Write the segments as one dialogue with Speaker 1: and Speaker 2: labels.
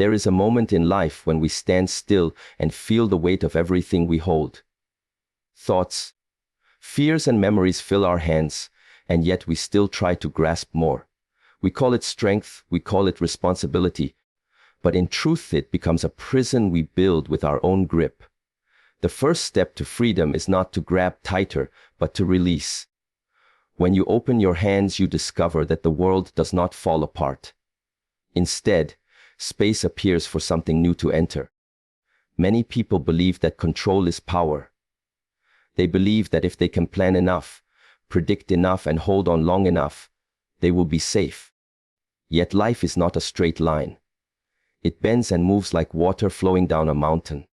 Speaker 1: There is a moment in life when we stand still and feel the weight of everything we hold. Thoughts, fears and memories fill our hands, and yet we still try to grasp more. We call it strength, we call it responsibility, but in truth it becomes a prison we build with our own grip. The first step to freedom is not to grab tighter, but to release. When you open your hands, you discover that the world does not fall apart. Instead, space appears for something new to enter. Many people believe that control is power. They believe that if they can plan enough, predict enough, and hold on long enough, they will be safe. Yet life is not a straight line. It bends and moves like water flowing down a mountain.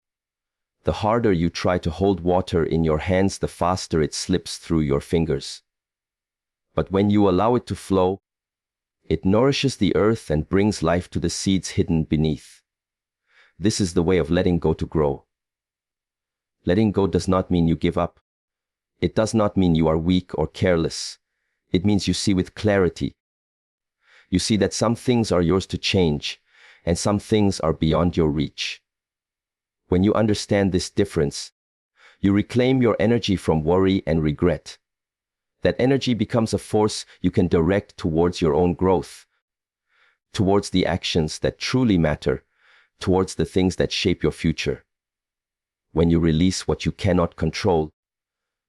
Speaker 1: The harder you try to hold water in your hands, the faster it slips through your fingers. But when you allow it to flow, it nourishes the earth and brings life to the seeds hidden beneath. This is the way of letting go to grow. Letting go does not mean you give up. It does not mean you are weak or careless. It means you see with clarity. You see that some things are yours to change, and some things are beyond your reach. When you understand this difference, you reclaim your energy from worry and regret. That energy becomes a force you can direct towards your own growth, towards the actions that truly matter, towards the things that shape your future. When you release what you cannot control,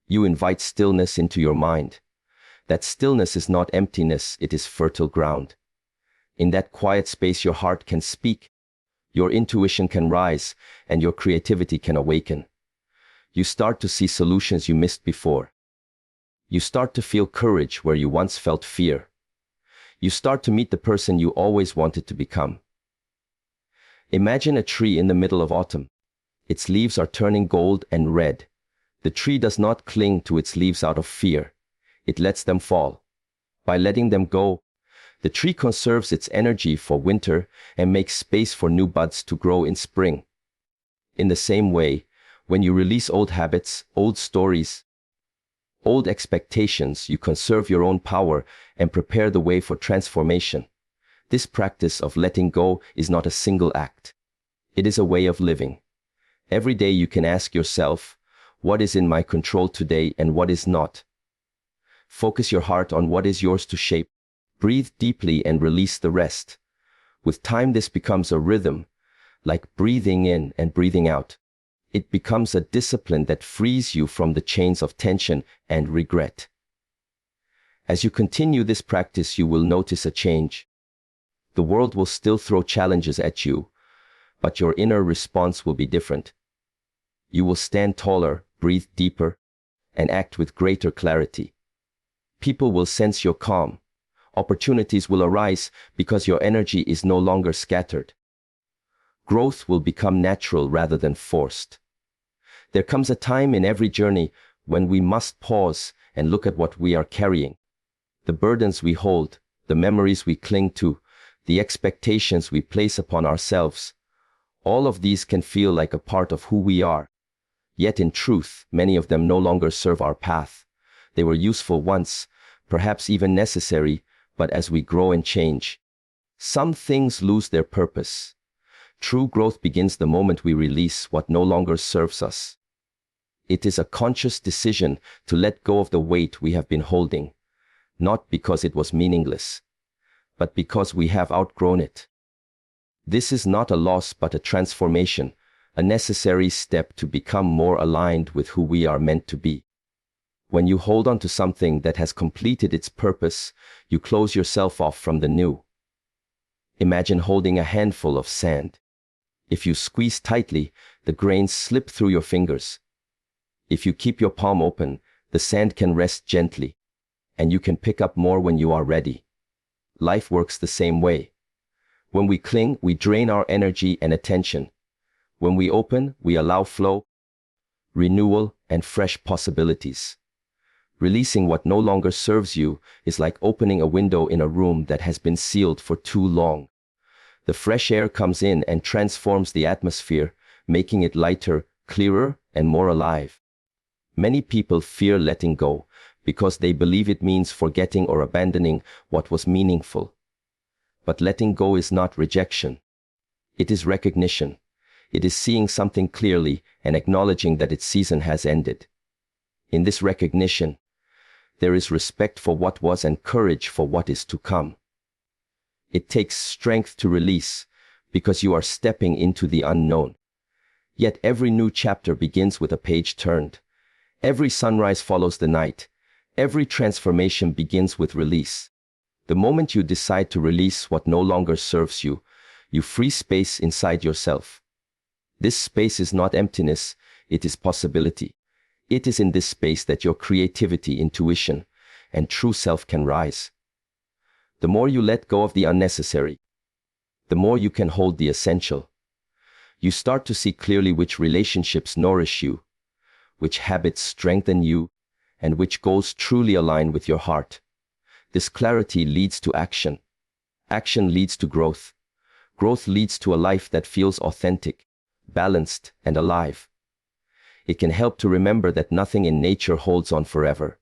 Speaker 1: you invite stillness into your mind. That stillness is not emptiness, it is fertile ground. In that quiet space, your heart can speak, your intuition can rise, and your creativity can awaken. You start to see solutions you missed before. You start to feel courage where you once felt fear. You start to meet the person you always wanted to become. Imagine a tree in the middle of autumn. Its leaves are turning gold and red. The tree does not cling to its leaves out of fear. It lets them fall. By letting them go, the tree conserves its energy for winter and makes space for new buds to grow in spring. In the same way, when you release old habits, old stories, old expectations, you conserve your own power and prepare the way for transformation. This practice of letting go is not a single act. It is a way of living. Every day you can ask yourself, what is in my control today and what is not? Focus your heart on what is yours to shape. Breathe deeply and release the rest. With time, this becomes a rhythm, like breathing in and breathing out. It becomes a discipline that frees you from the chains of tension and regret. As you continue this practice, you will notice a change. The world will still throw challenges at you, but your inner response will be different. You will stand taller, breathe deeper, and act with greater clarity. People will sense your calm. Opportunities will arise because your energy is no longer scattered. Growth will become natural rather than forced. There comes a time in every journey when we must pause and look at what we are carrying. The burdens we hold, the memories we cling to, the expectations we place upon ourselves, all of these can feel like a part of who we are. Yet in truth, many of them no longer serve our path. They were useful once, perhaps even necessary, but as we grow and change, some things lose their purpose. True growth begins the moment we release what no longer serves us. It is a conscious decision to let go of the weight we have been holding, not because it was meaningless, but because we have outgrown it. This is not a loss but a transformation, a necessary step to become more aligned with who we are meant to be. When you hold on to something that has completed its purpose, you close yourself off from the new. Imagine holding a handful of sand. If you squeeze tightly, the grains slip through your fingers. If you keep your palm open, the sand can rest gently, and you can pick up more when you are ready. Life works the same way. When we cling, we drain our energy and attention. When we open, we allow flow, renewal, and fresh possibilities. Releasing what no longer serves you is like opening a window in a room that has been sealed for too long. The fresh air comes in and transforms the atmosphere, making it lighter, clearer, and more alive. Many people fear letting go because they believe it means forgetting or abandoning what was meaningful. But letting go is not rejection. It is recognition. It is seeing something clearly and acknowledging that its season has ended. In this recognition, there is respect for what was and courage for what is to come. It takes strength to release because you are stepping into the unknown. Yet every new chapter begins with a page turned. Every sunrise follows the night. Every transformation begins with release. The moment you decide to release what no longer serves you, you free space inside yourself. This space is not emptiness, it is possibility. It is in this space that your creativity, intuition, and true self can rise. The more you let go of the unnecessary, the more you can hold the essential. You start to see clearly which relationships nourish you, which habits strengthen you, and which goals truly align with your heart. This clarity leads to action. Action leads to growth. Growth leads to a life that feels authentic, balanced, and alive. It can help to remember that nothing in nature holds on forever.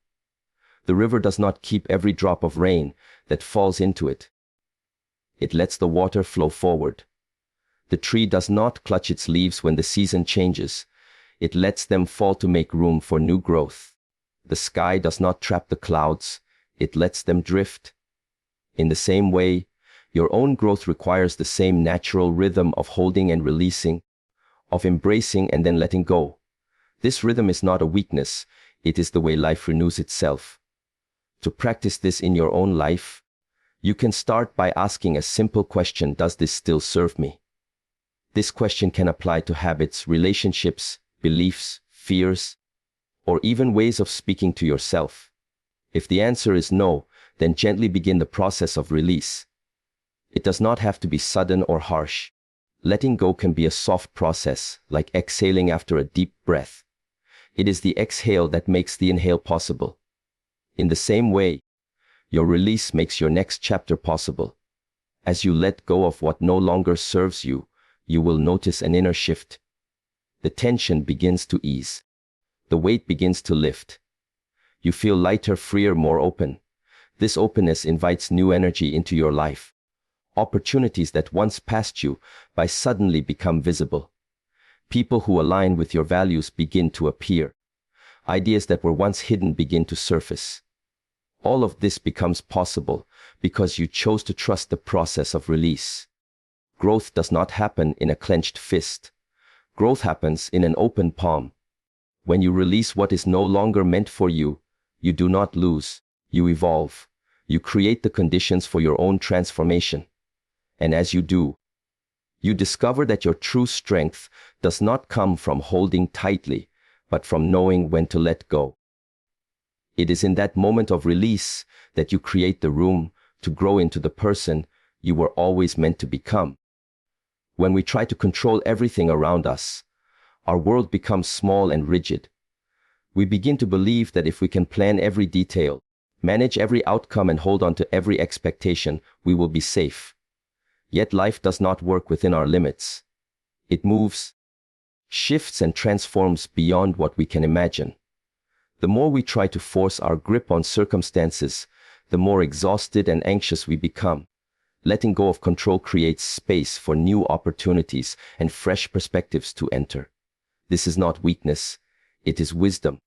Speaker 1: The river does not keep every drop of rain that falls into it. It lets the water flow forward. The tree does not clutch its leaves when the season changes. It lets them fall to make room for new growth. The sky does not trap the clouds. It lets them drift. In the same way, your own growth requires the same natural rhythm of holding and releasing, of embracing and then letting go. This rhythm is not a weakness, it is the way life renews itself. To practice this in your own life, you can start by asking a simple question: does this still serve me? This question can apply to habits, relationships, beliefs, fears, or even ways of speaking to yourself. If the answer is no, then gently begin the process of release. It does not have to be sudden or harsh. Letting go can be a soft process, like exhaling after a deep breath. It is the exhale that makes the inhale possible. In the same way, your release makes your next chapter possible. As you let go of what no longer serves you, you will notice an inner shift. The tension begins to ease. The weight begins to lift. You feel lighter, freer, more open. This openness invites new energy into your life. Opportunities that once passed you by suddenly become visible. People who align with your values begin to appear. Ideas that were once hidden begin to surface. All of this becomes possible because you chose to trust the process of release. Growth does not happen in a clenched fist. Growth happens in an open palm. When you release what is no longer meant for you, you do not lose, you evolve. You create the conditions for your own transformation. And as you do, you discover that your true strength does not come from holding tightly, but from knowing when to let go. It is in that moment of release that you create the room to grow into the person you were always meant to become. When we try to control everything around us, our world becomes small and rigid. We begin to believe that if we can plan every detail, manage every outcome, and hold on to every expectation, we will be safe. Yet life does not work within our limits. It moves, shifts, and transforms beyond what we can imagine. The more we try to force our grip on circumstances, the more exhausted and anxious we become. Letting go of control creates space for new opportunities and fresh perspectives to enter. This is not weakness, it is wisdom.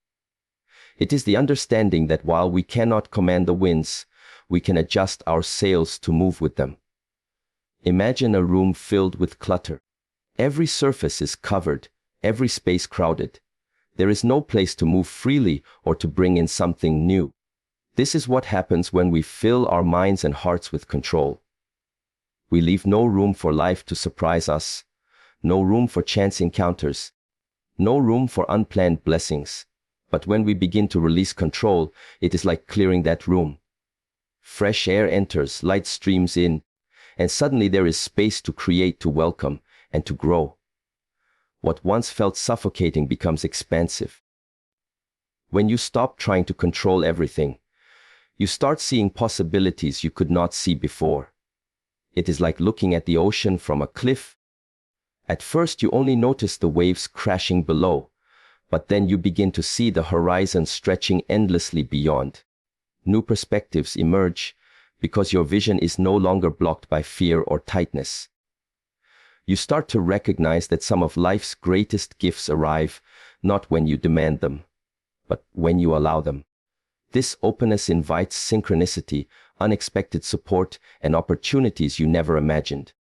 Speaker 1: It is the understanding that while we cannot command the winds, we can adjust our sails to move with them. Imagine a room filled with clutter. Every surface is covered, every space crowded. There is no place to move freely or to bring in something new. This is what happens when we fill our minds and hearts with control. We leave no room for life to surprise us, no room for chance encounters, no room for unplanned blessings. But when we begin to release control, it is like clearing that room. Fresh air enters, light streams in, and suddenly there is space to create, to welcome, and to grow. What once felt suffocating becomes expansive. When you stop trying to control everything, you start seeing possibilities you could not see before. It is like looking at the ocean from a cliff. At first you only notice the waves crashing below, but then you begin to see the horizon stretching endlessly beyond. New perspectives emerge because your vision is no longer blocked by fear or tightness. You start to recognize that some of life's greatest gifts arrive not when you demand them, but when you allow them. This openness invites synchronicity, unexpected support, and opportunities you never imagined.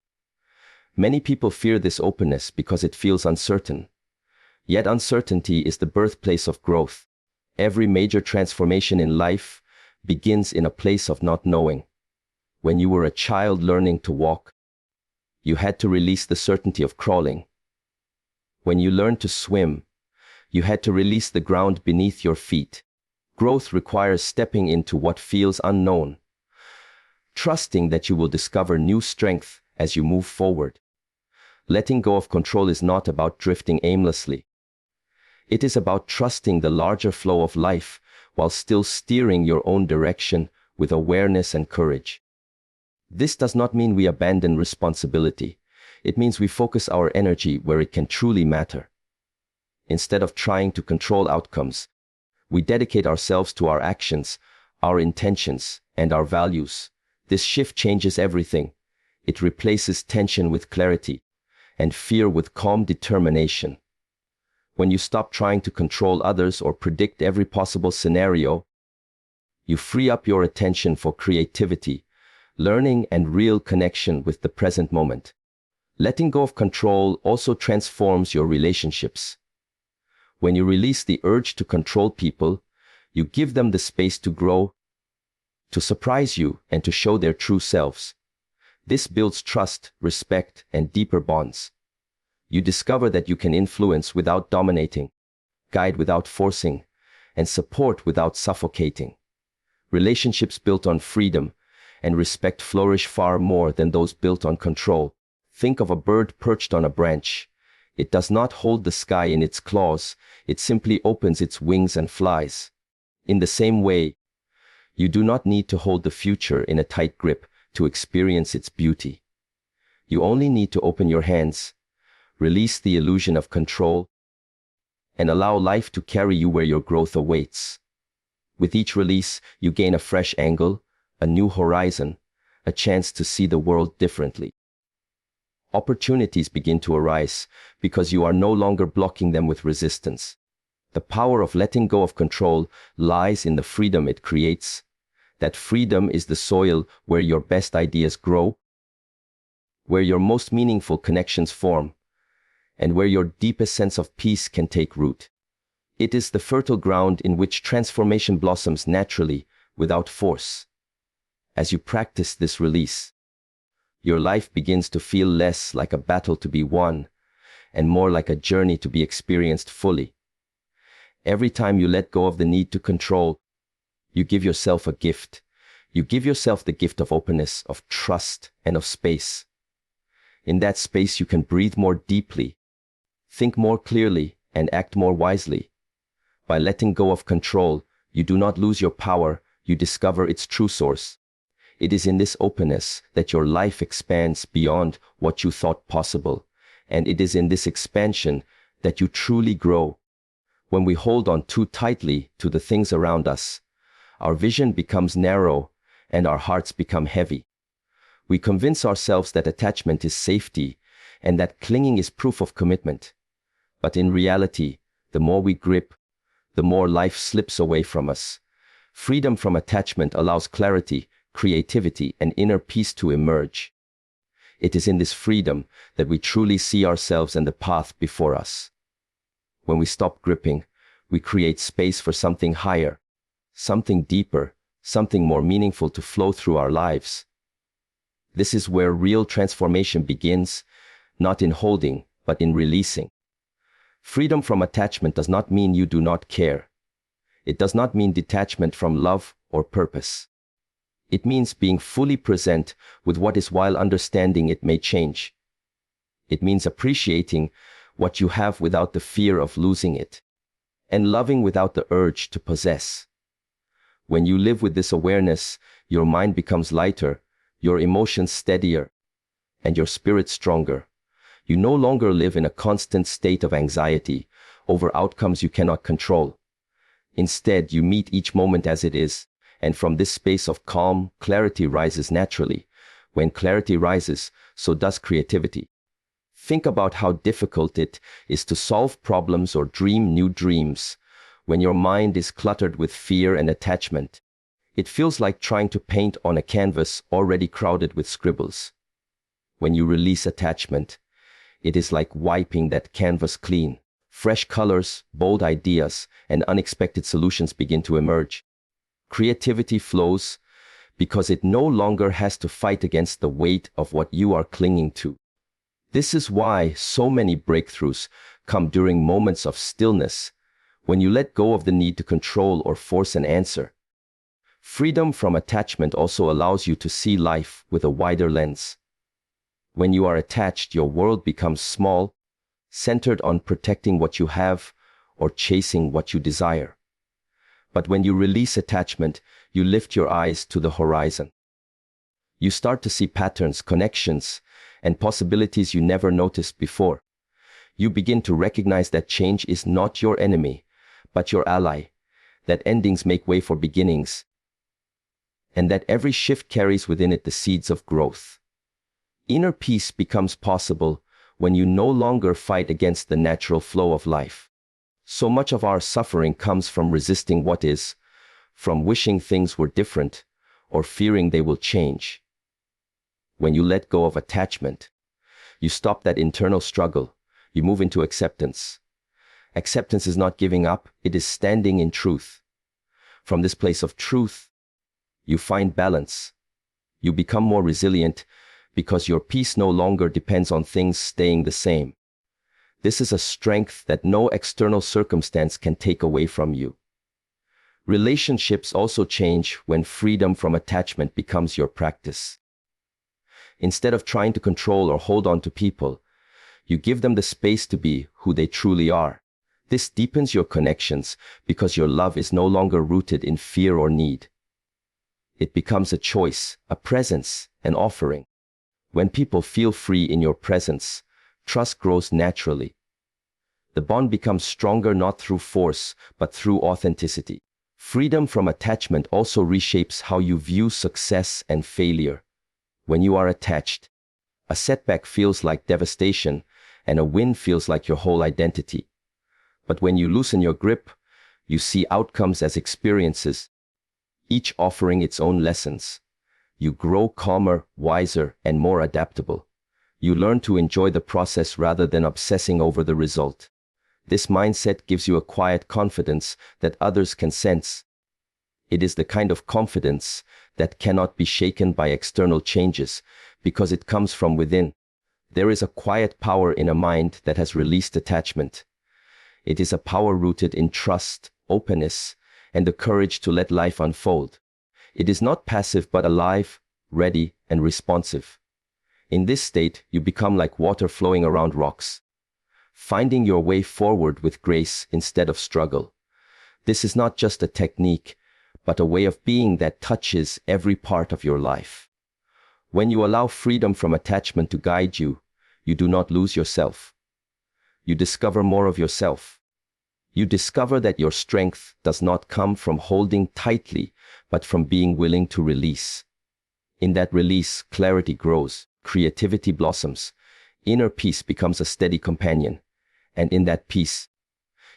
Speaker 1: Many people fear this openness because it feels uncertain. Yet uncertainty is the birthplace of growth. Every major transformation in life begins in a place of not knowing. When you were a child learning to walk, you had to release the certainty of crawling. When you learned to swim, you had to release the ground beneath your feet. Growth requires stepping into what feels unknown, trusting that you will discover new strength as you move forward. Letting go of control is not about drifting aimlessly. It is about trusting the larger flow of life while still steering your own direction with awareness and courage. This does not mean we abandon responsibility. It means we focus our energy where it can truly matter. Instead of trying to control outcomes, we dedicate ourselves to our actions, our intentions, and our values. This shift changes everything. It replaces tension with clarity and fear with calm determination. When you stop trying to control others or predict every possible scenario, you free up your attention for creativity, learning, and real connection with the present moment. Letting go of control also transforms your relationships. When you release the urge to control people, you give them the space to grow, to surprise you, and to show their true selves. This builds trust, respect, and deeper bonds. You discover that you can influence without dominating, guide without forcing, and support without suffocating. Relationships built on freedom and respect flourish far more than those built on control. Think of a bird perched on a branch. It does not hold the sky in its claws. It simply opens its wings and flies. In the same way, you do not need to hold the future in a tight grip to experience its beauty. You only need to open your hands, release the illusion of control, and allow life to carry you where your growth awaits. With each release, you gain a fresh angle, a new horizon, a chance to see the world differently. Opportunities begin to arise because you are no longer blocking them with resistance. The power of letting go of control lies in the freedom it creates. That freedom is the soil where your best ideas grow, where your most meaningful connections form, and where your deepest sense of peace can take root. It is the fertile ground in which transformation blossoms naturally, without force. As you practice this release, your life begins to feel less like a battle to be won, and more like a journey to be experienced fully. Every time you let go of the need to control, you give yourself a gift. You give yourself the gift of openness, of trust, and of space. In that space, you can breathe more deeply, think more clearly, and act more wisely. By letting go of control, you do not lose your power, you discover its true source. It is in this openness that your life expands beyond what you thought possible, and it is in this expansion that you truly grow. When we hold on too tightly to the things around us, our vision becomes narrow and our hearts become heavy. We convince ourselves that attachment is safety and that clinging is proof of commitment. But in reality, the more we grip, the more life slips away from us. Freedom from attachment allows clarity, creativity, and inner peace to emerge. It is in this freedom that we truly see ourselves and the path before us. When we stop gripping, we create space for something higher, something deeper, something more meaningful to flow through our lives. This is where real transformation begins, not in holding, but in releasing. Freedom from attachment does not mean you do not care. It does not mean detachment from love or purpose. It means being fully present with what is while understanding it may change. It means appreciating what you have without the fear of losing it, and loving without the urge to possess. When you live with this awareness, your mind becomes lighter, your emotions steadier, and your spirit stronger. You no longer live in a constant state of anxiety over outcomes you cannot control. Instead, you meet each moment as it is, and from this space of calm, clarity rises naturally. When clarity rises, so does creativity. Think about how difficult it is to solve problems or dream new dreams when your mind is cluttered with fear and attachment. It feels like trying to paint on a canvas already crowded with scribbles. When you release attachment, it is like wiping that canvas clean. Fresh colors, bold ideas, and unexpected solutions begin to emerge. Creativity flows because it no longer has to fight against the weight of what you are clinging to. This is why so many breakthroughs come during moments of stillness, when you let go of the need to control or force an answer. Freedom from attachment also allows you to see life with a wider lens. When you are attached, your world becomes small, centered on protecting what you have or chasing what you desire. But when you release attachment, you lift your eyes to the horizon. You start to see patterns, connections, and possibilities you never noticed before. You begin to recognize that change is not your enemy, but your ally, that endings make way for beginnings, and that every shift carries within it the seeds of growth. Inner peace becomes possible when you no longer fight against the natural flow of life. So much of our suffering comes from resisting what is, from wishing things were different, or fearing they will change. When you let go of attachment, you stop that internal struggle. You move into acceptance. Acceptance is not giving up, it is standing in truth. From this place of truth, you find balance. You become more resilient because your peace no longer depends on things staying the same. This is a strength that no external circumstance can take away from you. Relationships also change when freedom from attachment becomes your practice. Instead of trying to control or hold on to people, you give them the space to be who they truly are. This deepens your connections because your love is no longer rooted in fear or need. It becomes a choice, a presence, an offering. When people feel free in your presence, trust grows naturally. The bond becomes stronger not through force, but through authenticity. Freedom from attachment also reshapes how you view success and failure. When you are attached, a setback feels like devastation, and a win feels like your whole identity. But when you loosen your grip, you see outcomes as experiences, each offering its own lessons. You grow calmer, wiser, and more adaptable. You learn to enjoy the process rather than obsessing over the result. This mindset gives you a quiet confidence that others can sense. It is the kind of confidence that cannot be shaken by external changes because it comes from within. There is a quiet power in a mind that has released attachment. It is a power rooted in trust, openness, and the courage to let life unfold. It is not passive but alive, ready, and responsive. In this state, you become like water flowing around rocks, finding your way forward with grace instead of struggle. This is not just a technique, but a way of being that touches every part of your life. When you allow freedom from attachment to guide you, you do not lose yourself. You discover more of yourself. You discover that your strength does not come from holding tightly, but from being willing to release. In that release, clarity grows, creativity blossoms, inner peace becomes a steady companion, and in that peace,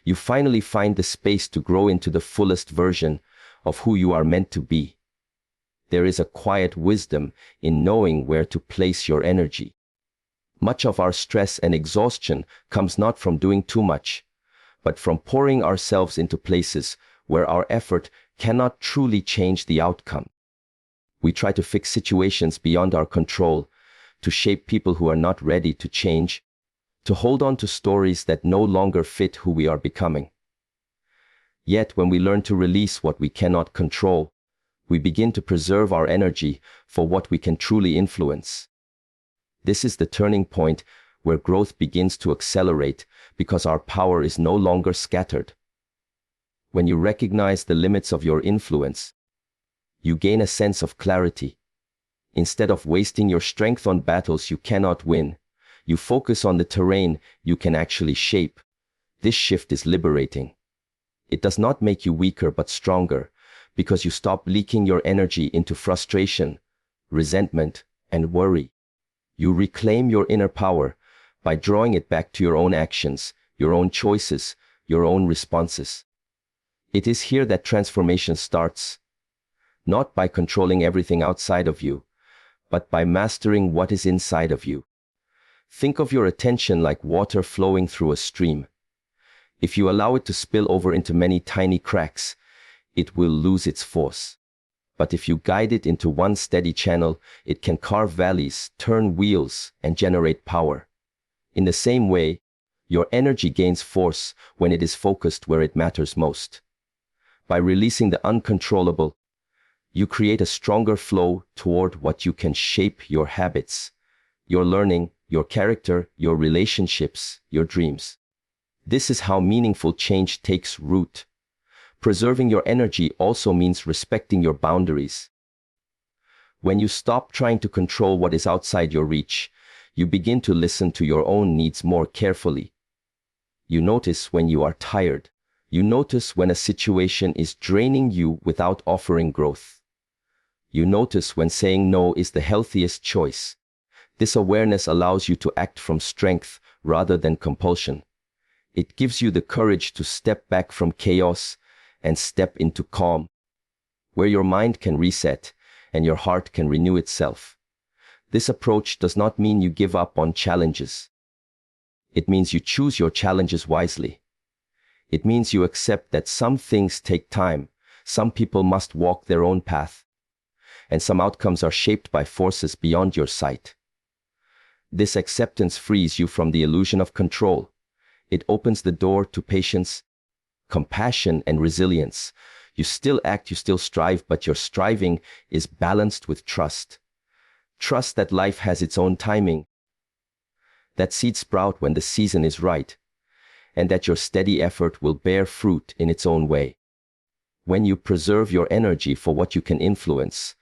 Speaker 1: you finally find the space to grow into the fullest version of who you are meant to be. There is a quiet wisdom in knowing where to place your energy. Much of our stress and exhaustion comes not from doing too much, but from pouring ourselves into places where our effort cannot truly change the outcome. We try to fix situations beyond our control, to shape people who are not ready to change, to hold on to stories that no longer fit who we are becoming. Yet when we learn to release what we cannot control, we begin to preserve our energy for what we can truly influence. This is the turning point where growth begins to accelerate because our power is no longer scattered. When you recognize the limits of your influence, you gain a sense of clarity. Instead of wasting your strength on battles you cannot win, you focus on the terrain you can actually shape. This shift is liberating. It does not make you weaker but stronger, because you stop leaking your energy into frustration, resentment, and worry. You reclaim your inner power by drawing it back to your own actions, your own choices, your own responses. It is here that transformation starts, not by controlling everything outside of you, but by mastering what is inside of you. Think of your attention like water flowing through a stream. If you allow it to spill over into many tiny cracks, it will lose its force. But if you guide it into one steady channel, it can carve valleys, turn wheels, and generate power. In the same way, your energy gains force when it is focused where it matters most. By releasing the uncontrollable, you create a stronger flow toward what you can shape: your habits, your learning, your character, your relationships, your dreams. This is how meaningful change takes root. Preserving your energy also means respecting your boundaries. When you stop trying to control what is outside your reach, you begin to listen to your own needs more carefully. You notice when you are tired. You notice when a situation is draining you without offering growth. You notice when saying no is the healthiest choice. This awareness allows you to act from strength rather than compulsion. It gives you the courage to step back from chaos and step into calm, where your mind can reset and your heart can renew itself. This approach does not mean you give up on challenges. It means you choose your challenges wisely. It means you accept that some things take time, some people must walk their own path, and some outcomes are shaped by forces beyond your sight. This acceptance frees you from the illusion of control. It opens the door to patience, compassion, and resilience. You still act, you still strive, but your striving is balanced with trust. Trust that life has its own timing, that seeds sprout when the season is right, and that your steady effort will bear fruit in its own way. When you preserve your energy for what you can influence,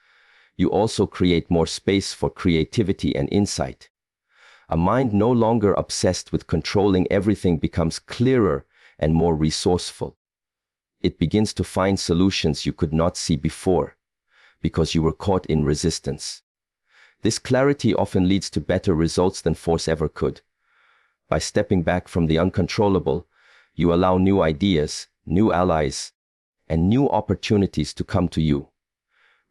Speaker 1: you also create more space for creativity and insight. A mind no longer obsessed with controlling everything becomes clearer and more resourceful. It begins to find solutions you could not see before, because you were caught in resistance. This clarity often leads to better results than force ever could. By stepping back from the uncontrollable, you allow new ideas, new allies, and new opportunities to come to you.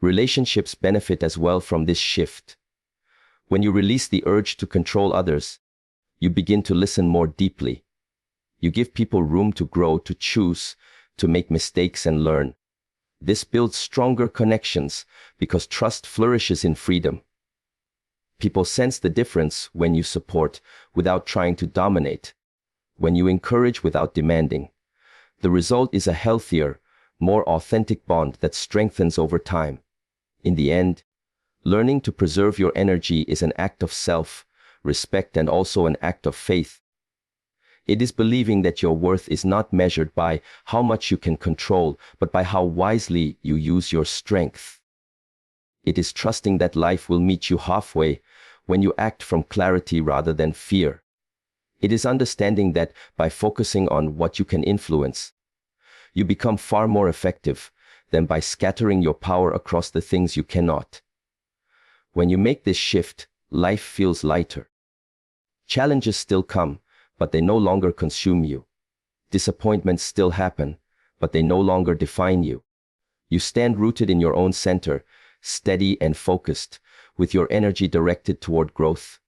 Speaker 1: Relationships benefit as well from this shift. When you release the urge to control others, you begin to listen more deeply. You give people room to grow, to choose, to make mistakes and learn. This builds stronger connections because trust flourishes in freedom. People sense the difference when you support without trying to dominate, when you encourage without demanding. The result is a healthier, more authentic bond that strengthens over time. In the end, learning to preserve your energy is an act of self-respect and also an act of faith. It is believing that your worth is not measured by how much you can control, but by how wisely you use your strength. It is trusting that life will meet you halfway when you act from clarity rather than fear. It is understanding that by focusing on what you can influence, you become far more effective than by scattering your power across the things you cannot. When you make this shift, life feels lighter. Challenges still come, but they no longer consume you. Disappointments still happen, but they no longer define you. You stand rooted in your own center, steady and focused, with your energy directed toward growth,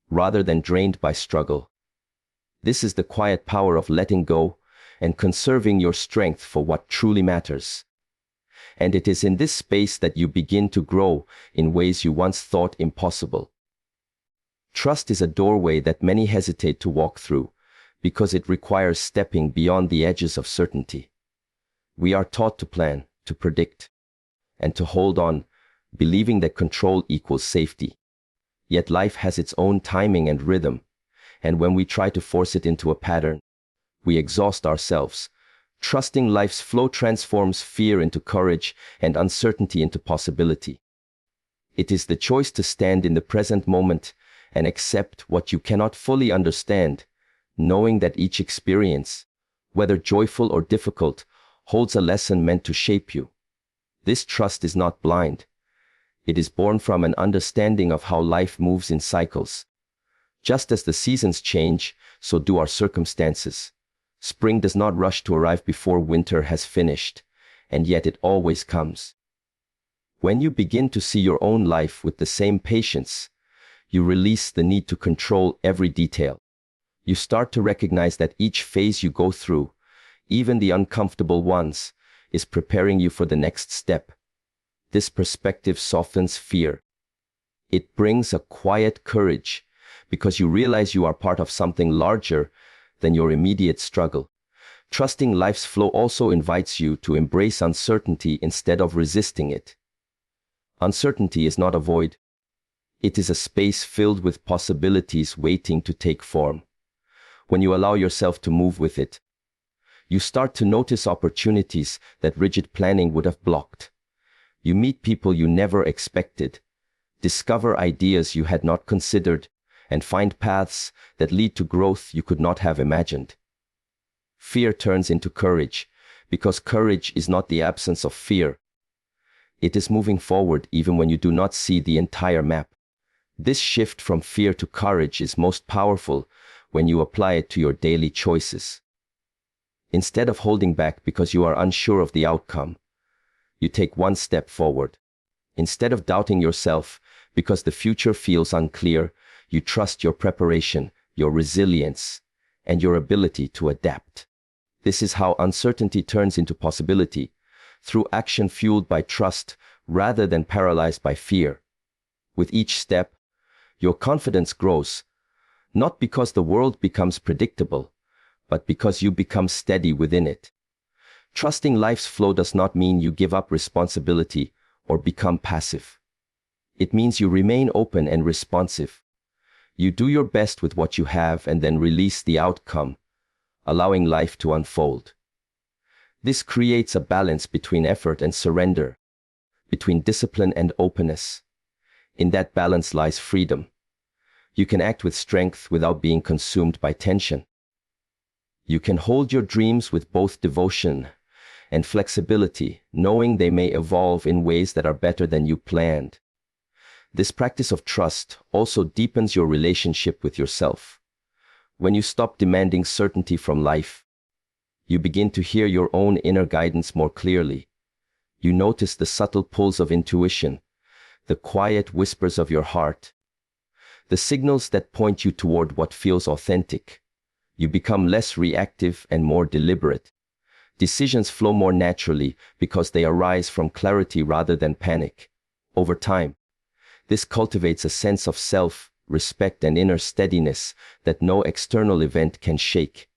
Speaker 1: rather than drained by struggle. This is the quiet power of letting go and conserving your strength for what truly matters. And it is in this space that you begin to grow in ways you once thought impossible. Trust is a doorway that many hesitate to walk through because it requires stepping beyond the edges of certainty. We are taught to plan, to predict, and to hold on, believing that control equals safety. Yet life has its own timing and rhythm, and when we try to force it into a pattern, we exhaust ourselves. Trusting life's flow transforms fear into courage and uncertainty into possibility. It is the choice to stand in the present moment and accept what you cannot fully understand, knowing that each experience, whether joyful or difficult, holds a lesson meant to shape you. This trust is not blind. It is born from an understanding of how life moves in cycles. Just as the seasons change, so do our circumstances. Spring does not rush to arrive before winter has finished, and yet it always comes. When you begin to see your own life with the same patience, you release the need to control every detail. You start to recognize that each phase you go through, even the uncomfortable ones, is preparing you for the next step. This perspective softens fear. It brings a quiet courage, because you realize you are part of something larger than your immediate struggle. Trusting life's flow also invites you to embrace uncertainty instead of resisting it. Uncertainty is not a void. It is a space filled with possibilities waiting to take form. When you allow yourself to move with it, you start to notice opportunities that rigid planning would have blocked. You meet people you never expected, discover ideas you had not considered, and find paths that lead to growth you could not have imagined. Fear turns into courage, because courage is not the absence of fear. It is moving forward even when you do not see the entire map. This shift from fear to courage is most powerful when you apply it to your daily choices. Instead of holding back because you are unsure of the outcome, you take one step forward. Instead of doubting yourself because the future feels unclear, you trust your preparation, your resilience, and your ability to adapt. This is how uncertainty turns into possibility, through action fueled by trust rather than paralyzed by fear. With each step, your confidence grows, not because the world becomes predictable, but because you become steady within it. Trusting life's flow does not mean you give up responsibility or become passive. It means you remain open and responsive. You do your best with what you have and then release the outcome, allowing life to unfold. This creates a balance between effort and surrender, between discipline and openness. In that balance lies freedom. You can act with strength without being consumed by tension. You can hold your dreams with both devotion and flexibility, knowing they may evolve in ways that are better than you planned. This practice of trust also deepens your relationship with yourself. When you stop demanding certainty from life, you begin to hear your own inner guidance more clearly. You notice the subtle pulls of intuition, the quiet whispers of your heart, the signals that point you toward what feels authentic. You become less reactive and more deliberate. Decisions flow more naturally because they arise from clarity rather than panic. Over time, this cultivates a sense of self, respect, and inner steadiness that no external event can shake.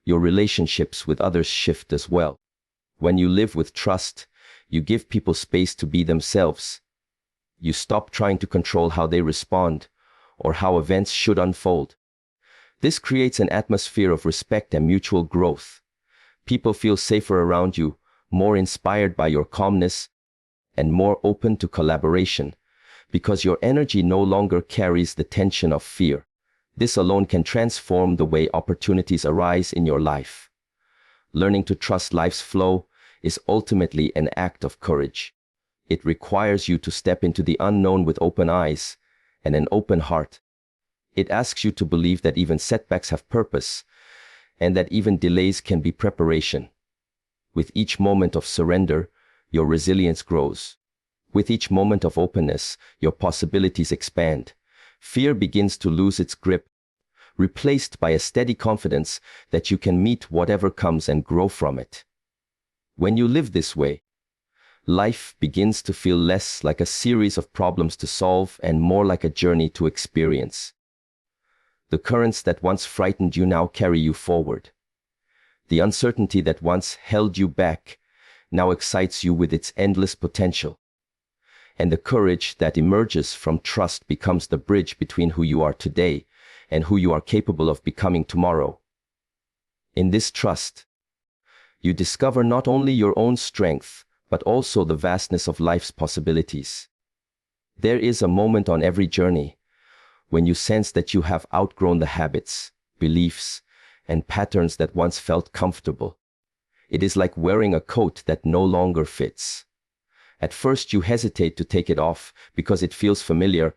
Speaker 1: Your relationships with others shift as well. When you live with trust, you give people space to be themselves. You stop trying to control how they respond or how events should unfold. This creates an atmosphere of respect and mutual growth. People feel safer around you, more inspired by your calmness, and more open to collaboration, because your energy no longer carries the tension of fear. This alone can transform the way opportunities arise in your life. Learning to trust life's flow is ultimately an act of courage. It requires you to step into the unknown with open eyes and an open heart. It asks you to believe that even setbacks have purpose, and that even delays can be preparation. With each moment of surrender, your resilience grows. With each moment of openness, your possibilities expand. Fear begins to lose its grip, replaced by a steady confidence that you can meet whatever comes and grow from it. When you live this way, life begins to feel less like a series of problems to solve and more like a journey to experience. The currents that once frightened you now carry you forward. The uncertainty that once held you back now excites you with its endless potential. And the courage that emerges from trust becomes the bridge between who you are today and who you are capable of becoming tomorrow. In this trust, you discover not only your own strength, but also the vastness of life's possibilities. There is a moment on every journey when you sense that you have outgrown the habits, beliefs, and patterns that once felt comfortable. It is like wearing a coat that no longer fits. At first you hesitate to take it off because it feels familiar,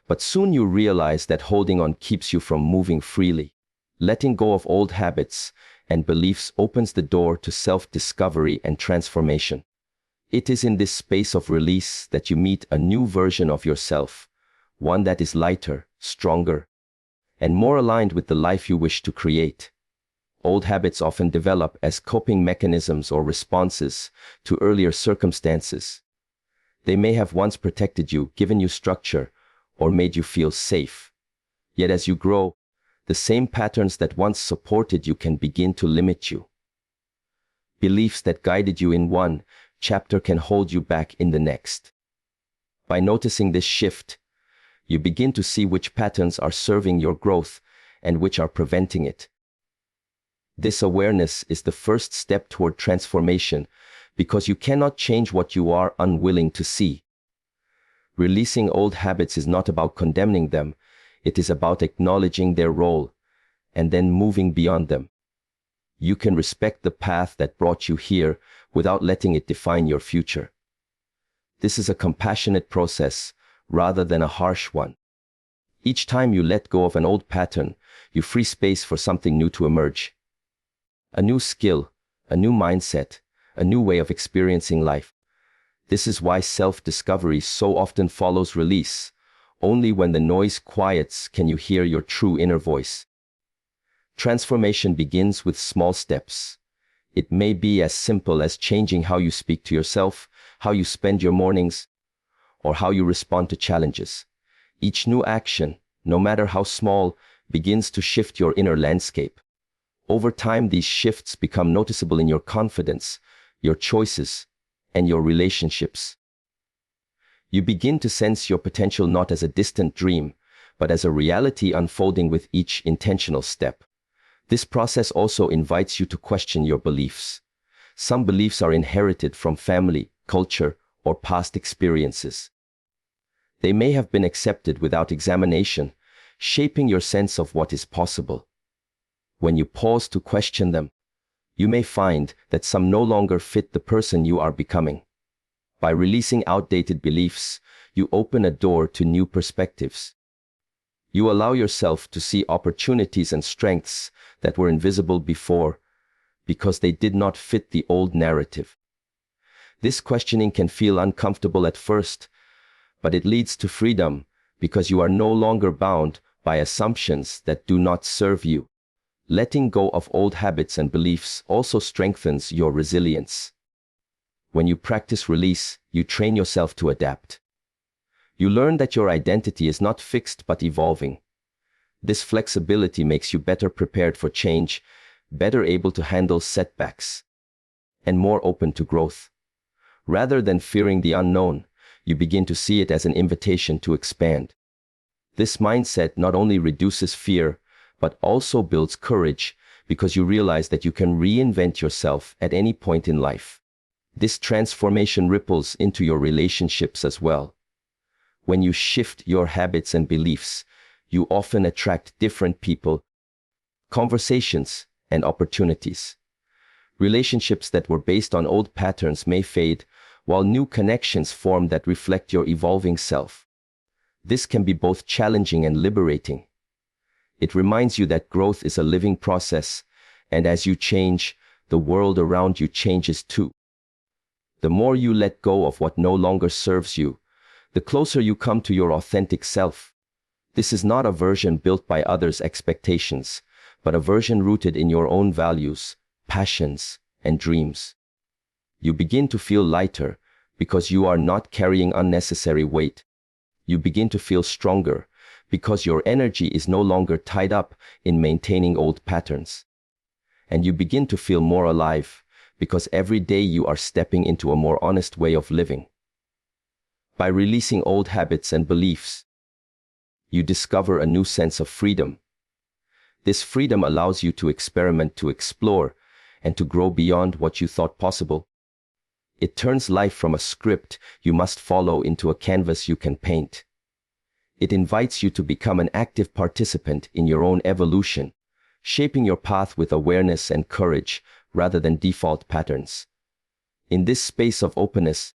Speaker 1: But soon you realize that holding on keeps you from moving freely. Letting go of old habits and beliefs opens the door to self-discovery and transformation. It is in this space of release that you meet a new version of yourself, one that is lighter, stronger, and more aligned with the life you wish to create. Old habits often develop as coping mechanisms or responses to earlier circumstances. They may have once protected you, given you structure, or made you feel safe. Yet as you grow, the same patterns that once supported you can begin to limit you. Beliefs that guided you in one chapter can hold you back in the next. By noticing this shift, you begin to see which patterns are serving your growth and which are preventing it. This awareness is the first step toward transformation, because you cannot change what you are unwilling to see. Releasing old habits is not about condemning them, it is about acknowledging their role and then moving beyond them. You can respect the path that brought you here without letting it define your future. This is a compassionate process rather than a harsh one. Each time you let go of an old pattern, you free space for something new to emerge. A new skill, a new mindset, a new way of experiencing life. This is why self-discovery so often follows release. Only when the noise quiets can you hear your true inner voice. Transformation begins with small steps. It may be as simple as changing how you speak to yourself, how you spend your mornings, or how you respond to challenges. Each new action, no matter how small, begins to shift your inner landscape. Over time, these shifts become noticeable in your confidence, your choices, and your relationships. You begin to sense your potential not as a distant dream, but as a reality unfolding with each intentional step. This process also invites you to question your beliefs. Some beliefs are inherited from family, culture, or past experiences. They may have been accepted without examination, shaping your sense of what is possible. When you pause to question them, you may find that some no longer fit the person you are becoming. By releasing outdated beliefs, you open a door to new perspectives. You allow yourself to see opportunities and strengths that were invisible before because they did not fit the old narrative. This questioning can feel uncomfortable at first, but it leads to freedom because you are no longer bound by assumptions that do not serve you. Letting go of old habits and beliefs also strengthens your resilience. When you practice release, you train yourself to adapt. You learn that your identity is not fixed but evolving. This flexibility makes you better prepared for change, better able to handle setbacks, and more open to growth. Rather than fearing the unknown, you begin to see it as an invitation to expand. This mindset not only reduces fear, but also builds courage because you realize that you can reinvent yourself at any point in life. This transformation ripples into your relationships as well. When you shift your habits and beliefs, you often attract different people, conversations, and opportunities. Relationships that were based on old patterns may fade, while new connections form that reflect your evolving self. This can be both challenging and liberating. It reminds you that growth is a living process, and as you change, the world around you changes too. The more you let go of what no longer serves you, the closer you come to your authentic self. This is not a version built by others' expectations, but a version rooted in your own values, passions, and dreams. You begin to feel lighter because you are not carrying unnecessary weight. You begin to feel stronger because your energy is no longer tied up in maintaining old patterns. And you begin to feel more alive because every day you are stepping into a more honest way of living. By releasing old habits and beliefs, you discover a new sense of freedom. This freedom allows you to experiment, to explore, and to grow beyond what you thought possible. It turns life from a script you must follow into a canvas you can paint. It invites you to become an active participant in your own evolution, shaping your path with awareness and courage rather than default patterns. In this space of openness,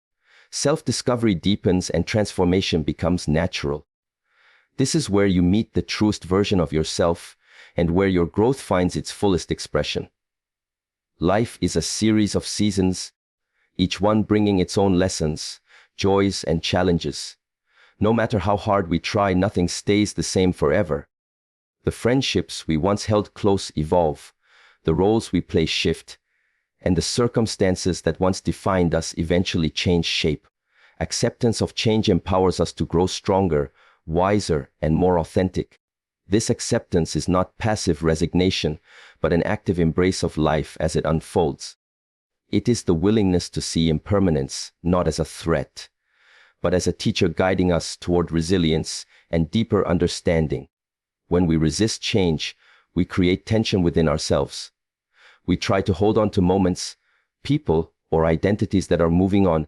Speaker 1: self-discovery deepens and transformation becomes natural. This is where you meet the truest version of yourself and where your growth finds its fullest expression. Life is a series of seasons, each one bringing its own lessons, joys, and challenges. No matter how hard we try, nothing stays the same forever. The friendships we once held close evolve, the roles we play shift, and the circumstances that once defined us eventually change shape. Acceptance of change empowers us to grow stronger, wiser, and more authentic. This acceptance is not passive resignation, but an active embrace of life as it unfolds. It is the willingness to see impermanence not as a threat, but as a teacher guiding us toward resilience and deeper understanding. When we resist change, we create tension within ourselves. We try to hold on to moments, people, or identities that are moving on,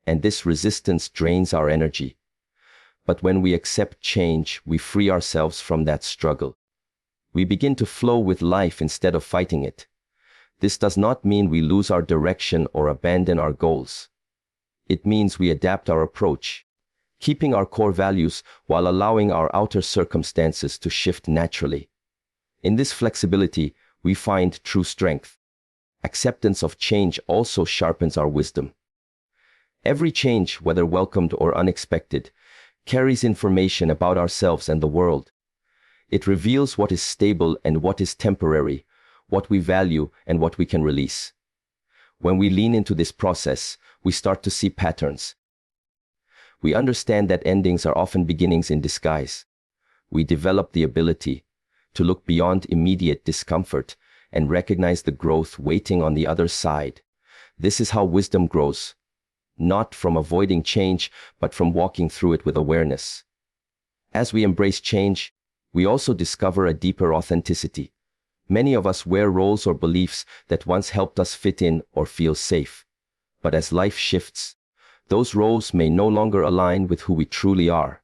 Speaker 1: and this resistance drains our energy. But when we accept change, we free ourselves from that struggle. We begin to flow with life instead of fighting it. This does not mean we lose our direction or abandon our goals. It means we adapt our approach, keeping our core values while allowing our outer circumstances to shift naturally. In this flexibility, we find true strength. Acceptance of change also sharpens our wisdom. Every change, whether welcomed or unexpected, carries information about ourselves and the world. It reveals what is stable and what is temporary, what we value and what we can release. When we lean into this process, we start to see patterns. We understand that endings are often beginnings in disguise. We develop the ability to look beyond immediate discomfort and recognize the growth waiting on the other side. This is how wisdom grows, not from avoiding change, but from walking through it with awareness. As we embrace change, we also discover a deeper authenticity. Many of us wear roles or beliefs that once helped us fit in or feel safe. But as life shifts, those roles may no longer align with who we truly are.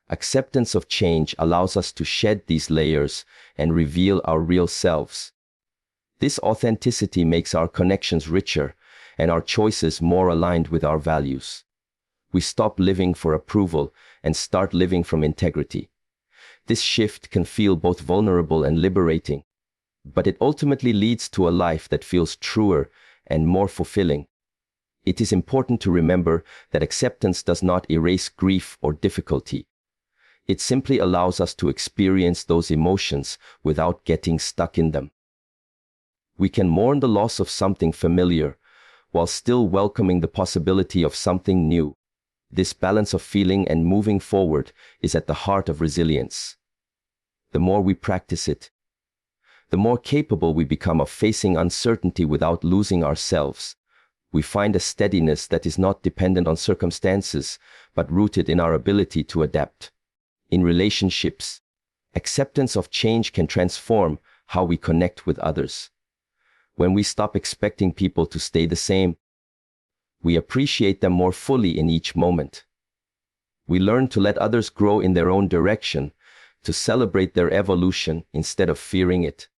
Speaker 1: Acceptance of change allows us to shed these layers and reveal our real selves. This authenticity makes our connections richer and our choices more aligned with our values. We stop living for approval and start living from integrity. This shift can feel both vulnerable and liberating, but it ultimately leads to a life that feels truer and more fulfilling. It is important to remember that acceptance does not erase grief or difficulty. It simply allows us to experience those emotions without getting stuck in them. We can mourn the loss of something familiar while still welcoming the possibility of something new. This balance of feeling and moving forward is at the heart of resilience. The more we practice it, the more capable we become of facing uncertainty without losing ourselves. We find a steadiness that is not dependent on circumstances, but rooted in our ability to adapt. In relationships, acceptance of change can transform how we connect with others. When we stop expecting people to stay the same, we appreciate them more fully in each moment. We learn to let others grow in their own direction, to celebrate their evolution instead of fearing it.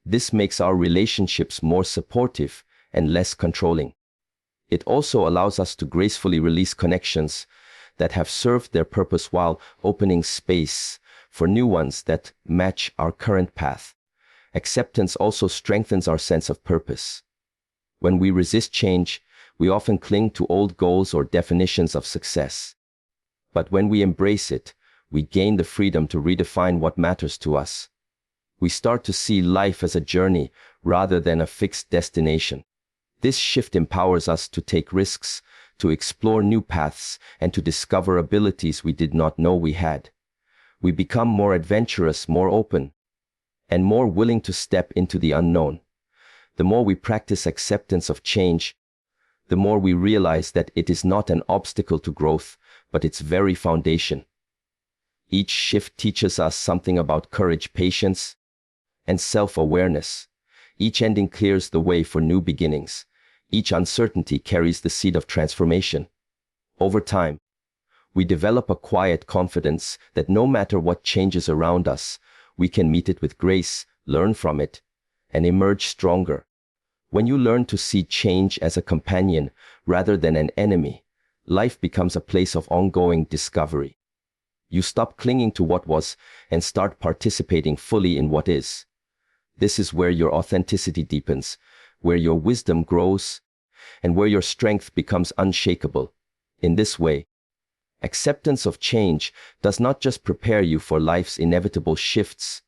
Speaker 1: This makes our relationships more supportive and less controlling. It also allows us to gracefully release connections that have served their purpose while opening space for new ones that match our current path. Acceptance also strengthens our sense of purpose. When we resist change, we often cling to old goals or definitions of success. But when we embrace it, we gain the freedom to redefine what matters to us. We start to see life as a journey rather than a fixed destination. This shift empowers us to take risks, to explore new paths, and to discover abilities we did not know we had. We become more adventurous, more open, and more willing to step into the unknown. The more we practice acceptance of change, the more we realize that it is not an obstacle to growth, but its very foundation. Each shift teaches us something about courage, patience, and self-awareness. Each ending clears the way for new beginnings. Each uncertainty carries the seed of transformation. Over time, we develop a quiet confidence that no matter what changes around us, we can meet it with grace, learn from it, and emerge stronger. When you learn to see change as a companion rather than an enemy, life becomes a place of ongoing discovery. You stop clinging to what was and start participating fully in what is. This is where your authenticity deepens, where your wisdom grows, and where your strength becomes unshakable. In this way, acceptance of change does not just prepare you for life's inevitable shifts.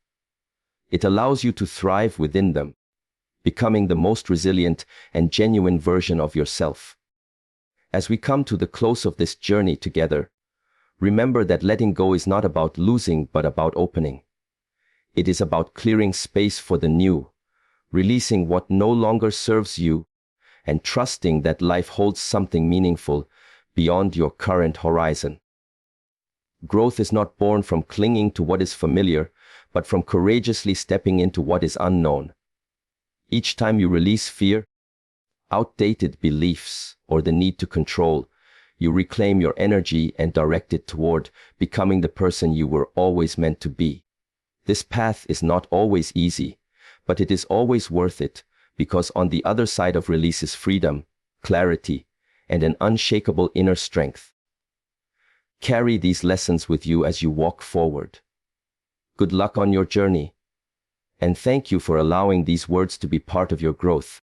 Speaker 1: It allows you to thrive within them, becoming the most resilient and genuine version of yourself. As we come to the close of this journey together, remember that letting go is not about losing but about opening. It is about clearing space for the new, releasing what no longer serves you, and trusting that life holds something meaningful beyond your current horizon. Growth is not born from clinging to what is familiar, but from courageously stepping into what is unknown. Each time you release fear, outdated beliefs, or the need to control, you reclaim your energy and direct it toward becoming the person you were always meant to be. This path is not always easy, but it is always worth it, because on the other side of release is freedom, clarity, and an unshakable inner strength. Carry these lessons with you as you walk forward. Good luck on your journey, and thank you for allowing these words to be part of your growth.